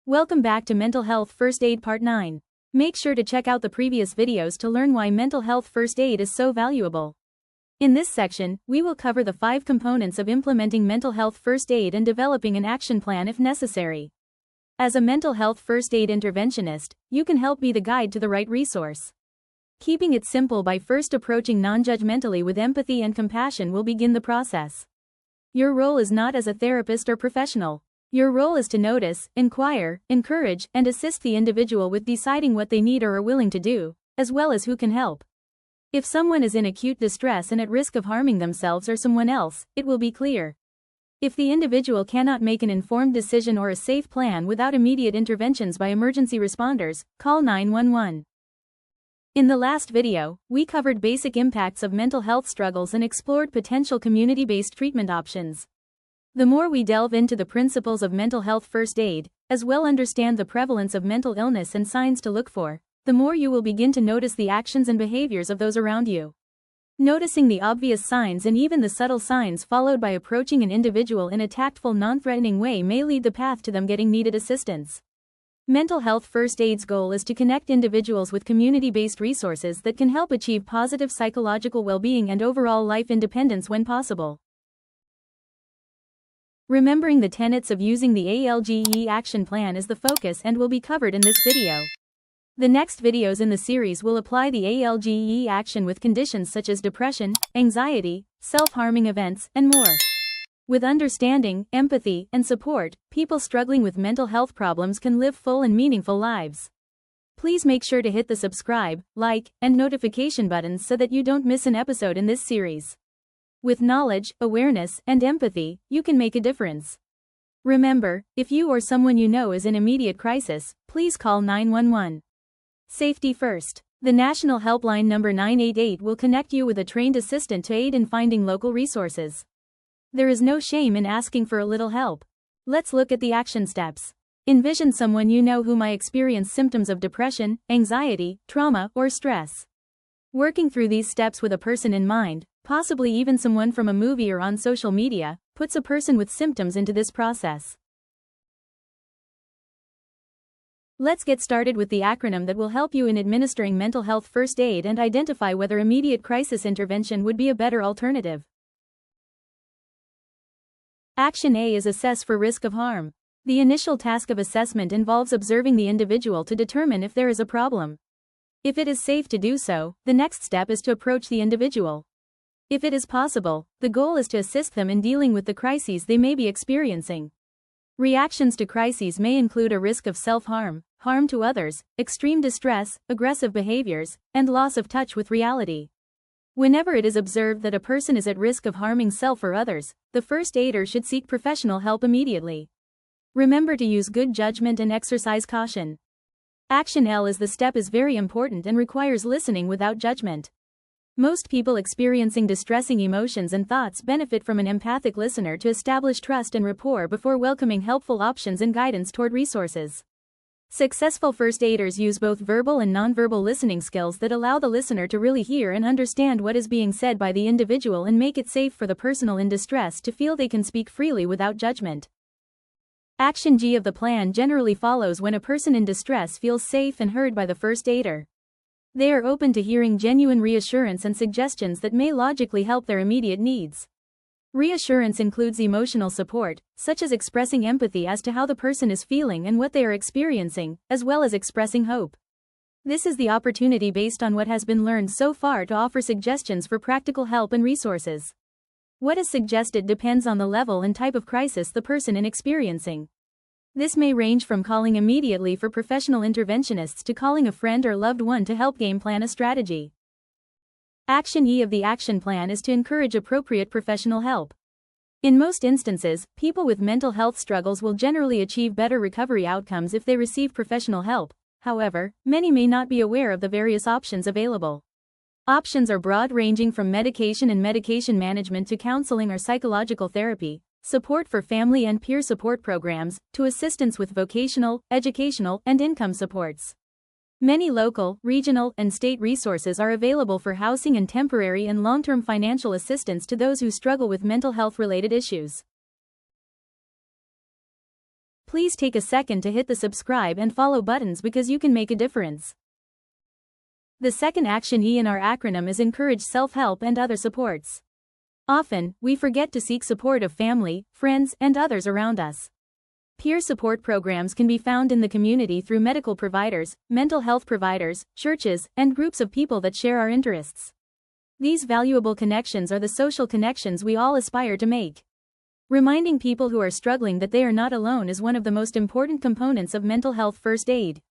Welcome back to Mental Health First Aid Part 9. Make sure to check out the previous videos to learn why mental health first aid is so valuable. In this section, we will cover the 5 components of implementing mental health first aid and developing an action plan if necessary. As a mental health first aid interventionist, you can help be the guide to the right resource. Keeping it simple by first approaching non-judgmentally with empathy and compassion will begin the process. Your role is not as a therapist or professional. Your role is to notice, inquire, encourage, and assist the individual with deciding what they need or are willing to do, as well as who can help. If someone is in acute distress and at risk of harming themselves or someone else, it will be clear. If the individual cannot make an informed decision or a safe plan without immediate interventions by emergency responders, call 911. In the last video, we covered basic impacts of mental health struggles and explored potential community-based treatment options. The more we delve into the principles of mental health first aid, as well understand the prevalence of mental illness and signs to look for, the more you will begin to notice the actions and behaviors of those around you. Noticing the obvious signs and even the subtle signs followed by approaching an individual in a tactful, non-threatening way may lead the path to them getting needed assistance. Mental health first aid's goal is to connect individuals with community-based resources that can help achieve positive psychological well-being and overall life independence when possible. Remembering the tenets of using the ALGEE action plan is the focus and will be covered in this video. The next videos in the series will apply the ALGEE action with conditions such as depression, anxiety, self-harming events, and more. With understanding, empathy, and support, people struggling with mental health problems can live full and meaningful lives. Please make sure to hit the subscribe, like, and notification buttons so that you don't miss an episode in this series. With knowledge, awareness, and empathy, you can make a difference. Remember, if you or someone you know is in immediate crisis, please call 911. Safety first. The national helpline number 988 will connect you with a trained assistant to aid in finding local resources. There is no shame in asking for a little help. Let's look at the action steps. Envision someone you know who might experience symptoms of depression, anxiety, trauma, or stress. Working through these steps with a person in mind, possibly even someone from a movie or on social media, puts a person with symptoms into this process. Let's get started with the acronym that will help you in administering mental health first aid and identify whether immediate crisis intervention would be a better alternative. Action A is assess for risk of harm. The initial task of assessment involves observing the individual to determine if there is a problem. If it is safe to do so, the next step is to approach the individual. If it is possible, the goal is to assist them in dealing with the crises they may be experiencing. Reactions to crises may include a risk of self-harm, harm to others, extreme distress, aggressive behaviors, and loss of touch with reality. Whenever it is observed that a person is at risk of harming self or others, the first aider should seek professional help immediately. Remember to use good judgment and exercise caution. Action L is the step is very important and requires listening without judgment. Most people experiencing distressing emotions and thoughts benefit from an empathic listener to establish trust and rapport before welcoming helpful options and guidance toward resources. Successful first aiders use both verbal and nonverbal listening skills that allow the listener to really hear and understand what is being said by the individual and make it safe for the person in distress to feel they can speak freely without judgment. Action G of the plan generally follows when a person in distress feels safe and heard by the first aider. They are open to hearing genuine reassurance and suggestions that may logically help their immediate needs. Reassurance includes emotional support, such as expressing empathy as to how the person is feeling and what they are experiencing, as well as expressing hope. This is the opportunity based on what has been learned so far to offer suggestions for practical help and resources. What is suggested depends on the level and type of crisis the person is experiencing. This may range from calling immediately for professional interventionists to calling a friend or loved one to help game plan a strategy. Action E of the action plan is to encourage appropriate professional help. In most instances, people with mental health struggles will generally achieve better recovery outcomes if they receive professional help. However, many may not be aware of the various options available. Options are broad, ranging from medication and medication management to counseling or psychological therapy, support for family and peer support programs, to assistance with vocational, educational, and income supports. Many local, regional, and state resources are available for housing and temporary and long-term financial assistance to those who struggle with mental health-related issues. Please take a second to hit the subscribe and follow buttons because you can make a difference. The second action E in our acronym is encourage self-help and other supports. Often, we forget to seek support of family, friends, and others around us. Peer support programs can be found in the community through medical providers, mental health providers, churches, and groups of people that share our interests. These valuable connections are the social connections we all aspire to make. Reminding people who are struggling that they are not alone is one of the most important components of mental health first aid.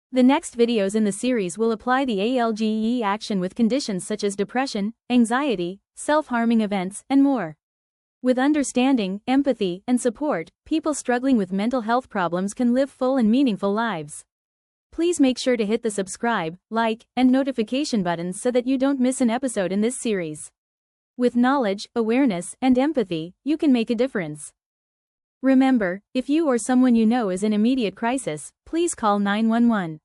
The next videos in the series will apply the ALGEE action with conditions such as depression, anxiety, self-harming events, and more. With understanding, empathy, and support, people struggling with mental health problems can live full and meaningful lives. Please make sure to hit the subscribe, like, and notification buttons so that you don't miss an episode in this series. With knowledge, awareness, and empathy, you can make a difference. Remember, if you or someone you know is in immediate crisis, please call 911.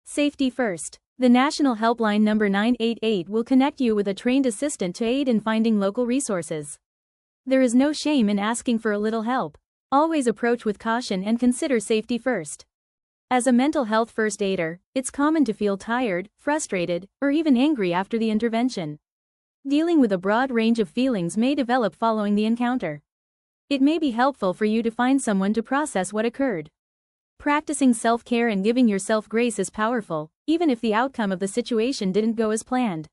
Safety first. The national helpline number 988 will connect you with a trained assistant to aid in finding local resources. There is no shame in asking for a little help. Always approach with caution and consider safety first. As a mental health first aider, it's common to feel tired, frustrated, or even angry after the intervention. Dealing with a broad range of feelings may develop following the encounter. It may be helpful for you to find someone to process what occurred. Practicing self-care and giving yourself grace is powerful, even if the outcome of the situation didn't go as planned.